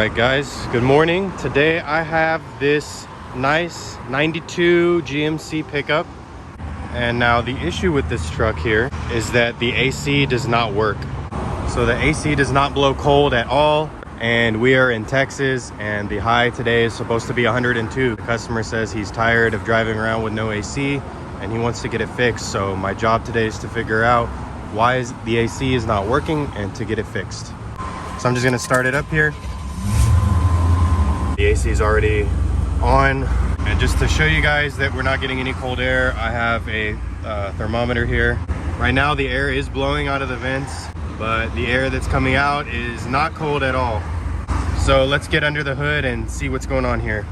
Alright guys, good morning. Today I have this nice 92 GMC pickup, and now the issue with this truck here is that the AC does not work. So the AC does not blow cold at all, and we are in Texas and the high today is supposed to be 102. The customer says he's tired of driving around with no AC and he wants to get it fixed. So my job today is to figure out why the AC is not working and to get it fixed. So I'm just gonna start it up here. The AC is already on, and just to show you guys that we're not getting any cold air, I have a thermometer here. Right now the air is blowing out of the vents, but the air that's coming out is not cold at all. So let's get under the hood and see what's going on here.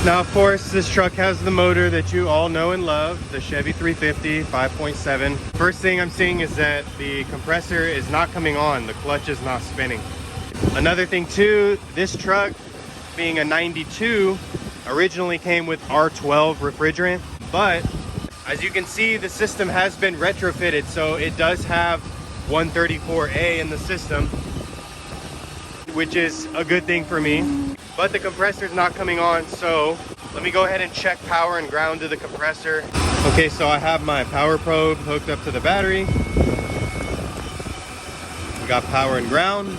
Now, of course, this truck has the motor that you all know and love, the Chevy 350 5.7. First thing I'm seeing is that the compressor is not coming on, the clutch is not spinning. Another thing too, this truck being a 92 originally came with R12 refrigerant, but as you can see, the system has been retrofitted, so it does have 134A in the system, which is a good thing for me. But the compressor is not coming on, so let me go ahead and check power and ground to the compressor. Okay, so I have my power probe hooked up to the battery. We got power and ground.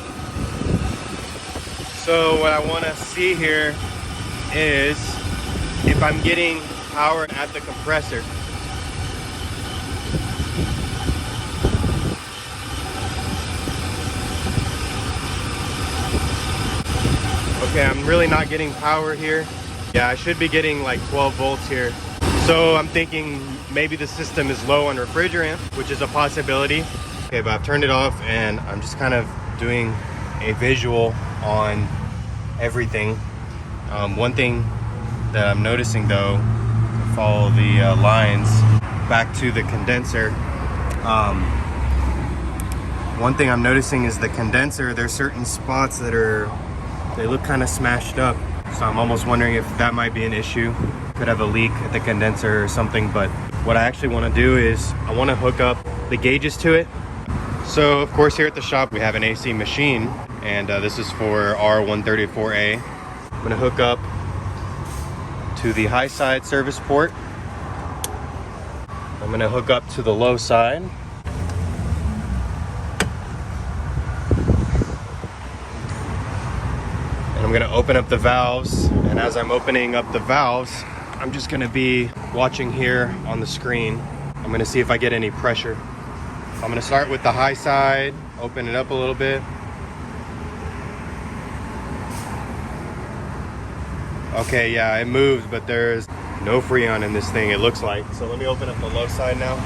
So what I want to see here is if I'm getting power at the compressor. Okay, I'm really not getting power here. Yeah, I should be getting like 12 volts here. So I'm thinking maybe the system is low on refrigerant, which is a possibility. Okay, but I've turned it off and I'm just kind of doing a visual on everything. One thing that I'm noticing though, to follow the lines back to the condenser. One thing I'm noticing is the condenser, there's certain spots that they look kind of smashed up. So I'm almost wondering if that might be an issue. Could have a leak at the condenser or something, but what I actually want to do is I want to hook up the gauges to it. So of course here at the shop we have an AC machine, and this is for R134A. I'm going to hook up to the high side service port. I'm going to hook up to the low side. I'm going to open up the valves, and as I'm opening up the valves, I'm just going to be watching here on the screen. I'm going to see if I get any pressure. I'm going to start with the high side, open it up a little bit. Okay, yeah, it moves, but there's no Freon in this thing, it looks like. So let me open up the low side now.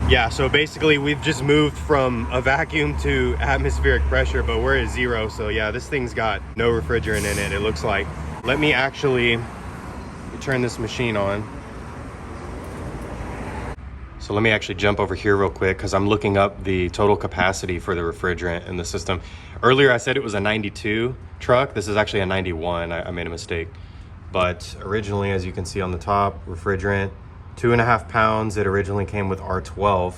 Yeah, so basically we've just moved from a vacuum to atmospheric pressure, but we're at 0. So yeah, this thing's got no refrigerant in it, it looks like. Let me actually turn this machine on. So let me actually jump over here real quick because I'm looking up the total capacity for the refrigerant in the system. Earlier I said it was a 92 truck. This is actually a 91, I made a mistake. But originally, as you can see on the top, refrigerant, 2.5 pounds. It originally came with R12.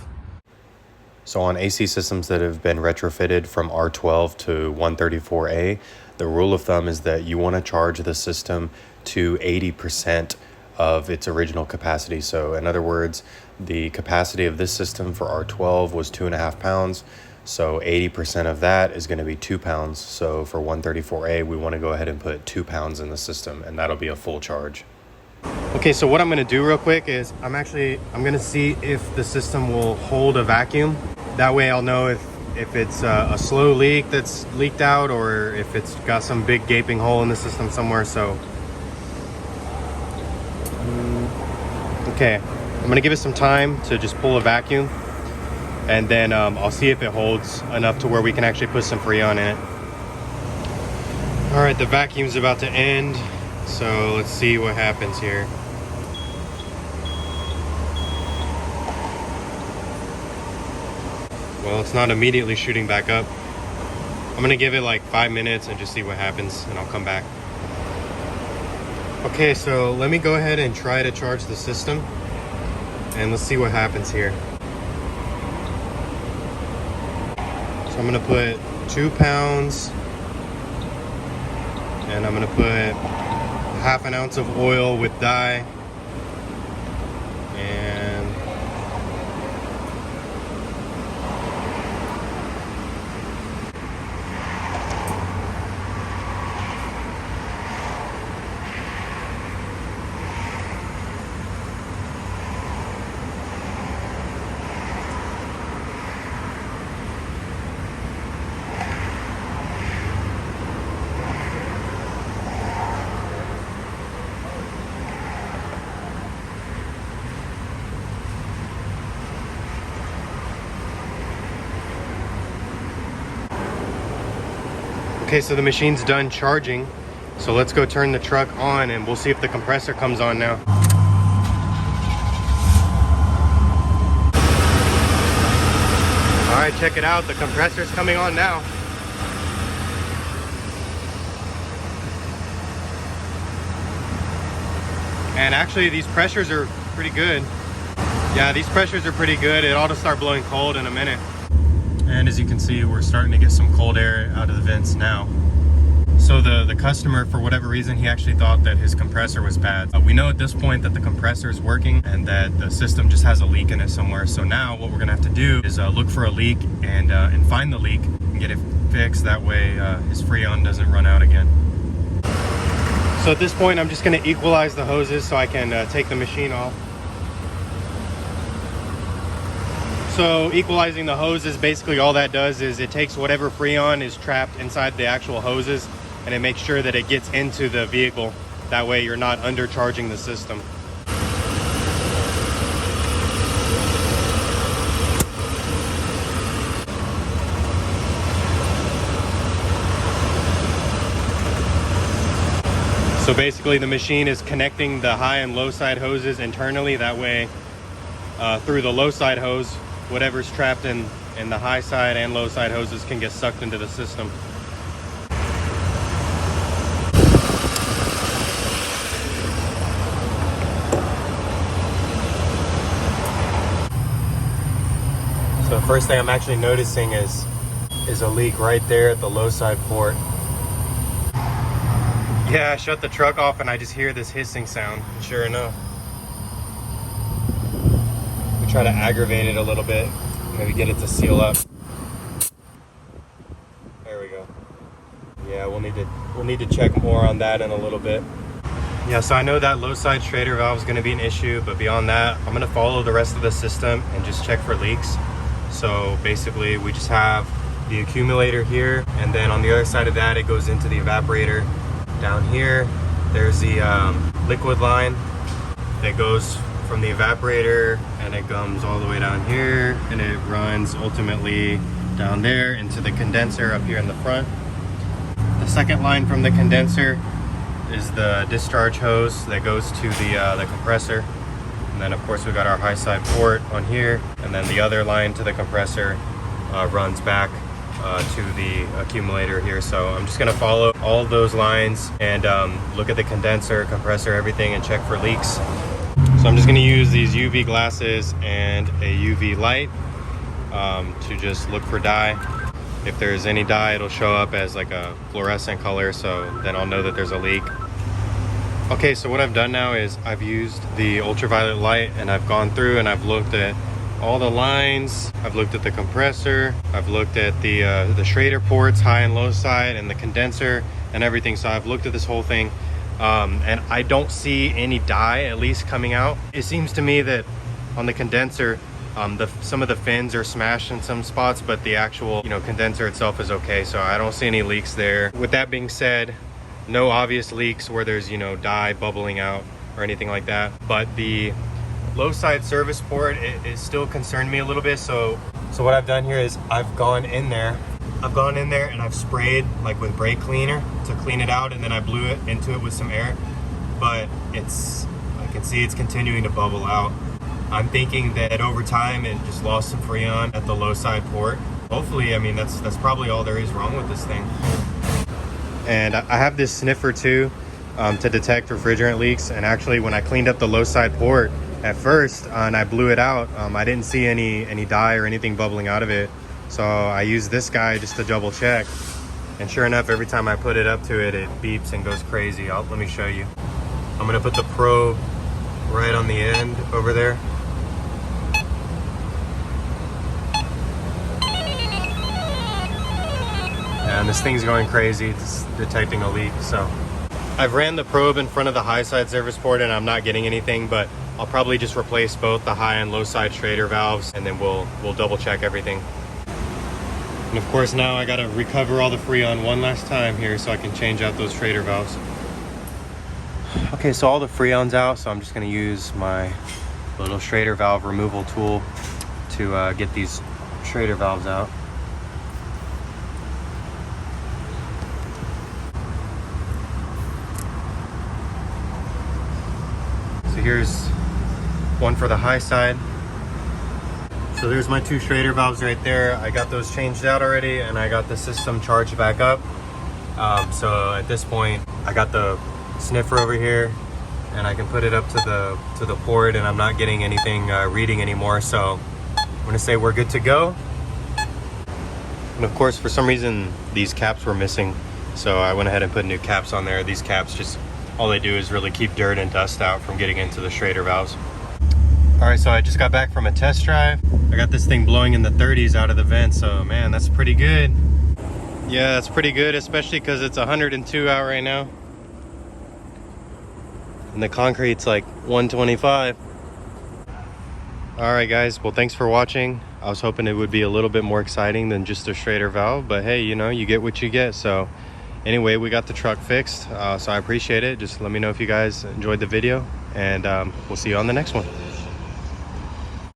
So on AC systems that have been retrofitted from R12 to 134A, the rule of thumb is that you want to charge the system to 80% of its original capacity. So in other words, the capacity of this system for R12 was 2.5 pounds. So 80% of that is going to be 2 pounds. So for 134A, we want to go ahead and put 2 pounds in the system, and that'll be a full charge. Okay, so what I'm gonna do real quick is I'm gonna see if the system will hold a vacuum. That way I'll know if it's a slow leak that's leaked out or if it's got some big gaping hole in the system somewhere. So, okay, I'm gonna give it some time to just pull a vacuum, and then I'll see if it holds enough to where we can actually put some Freon in it. All right, the vacuum's about to end. So let's see what happens here. Well, it's not immediately shooting back up. I'm gonna give it like 5 minutes and just see what happens, and I'll come back. Okay, so let me go ahead and try to charge the system and let's see what happens here. So I'm gonna put 2 pounds and I'm gonna put half an ounce of oil with dye and okay, so the machine's done charging. So let's go turn the truck on and we'll see if the compressor comes on now. All right, check it out. The compressor's coming on now. And actually these pressures are pretty good. Yeah, these pressures are pretty good. It ought to start blowing cold in a minute. And as you can see, we're starting to get some cold air out of the vents now. So the customer, for whatever reason, he actually thought that his compressor was bad. We know at this point that the compressor is working and that the system just has a leak in it somewhere. So now what we're gonna have to do is look for a leak and find the leak and get it fixed. That way his Freon doesn't run out again. So at this point, I'm just gonna equalize the hoses so I can take the machine off. So equalizing the hoses, basically all that does is it takes whatever Freon is trapped inside the actual hoses and it makes sure that it gets into the vehicle. That way you're not undercharging the system. So basically the machine is connecting the high and low side hoses internally. That way through the low side hose, whatever's trapped in the high side and low side hoses can get sucked into the system. So the first thing I'm actually noticing is a leak right there at the low side port. Yeah, I shut the truck off and I just hear this hissing sound, sure enough. Try to aggravate it a little bit, maybe get it to seal up. There we go. Yeah, we'll need to check more on that in a little bit. Yeah, so I know that low side Schrader valve is going to be an issue, but beyond that, I'm going to follow the rest of the system and just check for leaks. So basically, we just have the accumulator here, and then on the other side of that, it goes into the evaporator. Down here, there's the liquid line that goes from the evaporator and it comes all the way down here and it runs ultimately down there into the condenser up here in the front. The second line from the condenser is the discharge hose that goes to the compressor, and then of course we got our high side port on here, and then the other line to the compressor runs back to the accumulator here. So I'm just gonna follow all of those lines and look at the condenser, compressor, everything, and check for leaks. So I'm just going to use these UV glasses and a UV light to just look for dye. If there's any dye, it'll show up as like a fluorescent color, so then I'll know that there's a leak. Okay, so what I've done now is I've used the ultraviolet light and I've gone through and I've looked at all the lines. I've looked at the compressor, I've looked at the Schrader ports, high and low side, and the condenser and everything. So I've looked at this whole thing. And I don't see any dye at least coming out. It seems to me that on the condenser, some of the fins are smashed in some spots, but the actual condenser itself is okay. So I don't see any leaks there. With that being said, no obvious leaks where there's dye bubbling out or anything like that. But the low side service port, it still concerned me a little bit. So what I've done here is I've gone in there and I've sprayed like with brake cleaner to clean it out, and then I blew it into it with some air, but I can see it's continuing to bubble out. I'm thinking that over time it just lost some Freon at the low side port. Hopefully, I mean, that's probably all there is wrong with this thing. And I have this sniffer too. to detect refrigerant leaks. And actually, when I cleaned up the low side port at first and I blew it out, I didn't see any dye or anything bubbling out of it. So I used this guy just to double check. And sure enough, every time I put it up to it, it beeps and goes crazy. Let me show you. I'm gonna put the probe right on the end over there. And this thing's going crazy. It's detecting a leak. So I've ran the probe in front of the high side service port and I'm not getting anything, but I'll probably just replace both the high and low side Schrader valves, and then we'll double check everything. And of course now I gotta recover all the Freon one last time here so I can change out those Schrader valves. Okay, so all the Freon's out, so I'm just gonna use my little Schrader valve removal tool to get these Schrader valves out. So here's one for the high side. So there's my two Schrader valves right there. I got those changed out already and I got the system charged back up. So at this point, I got the sniffer over here and I can put it up to the port and I'm not getting anything reading anymore. So I'm gonna say we're good to go. And of course, for some reason, these caps were missing. So I went ahead and put new caps on there. These caps just, all they do is really keep dirt and dust out from getting into the Schrader valves. All right, so I just got back from a test drive. I got this thing blowing in the 30s out of the vent, so man, that's pretty good. Yeah, that's pretty good, especially because it's 102 out right now. And the concrete's like 125. All right, guys, well, thanks for watching. I was hoping it would be a little bit more exciting than just a Schrader valve, but hey, you know, you get what you get. So anyway, we got the truck fixed, so I appreciate it. Just let me know if you guys enjoyed the video, and we'll see you on the next one.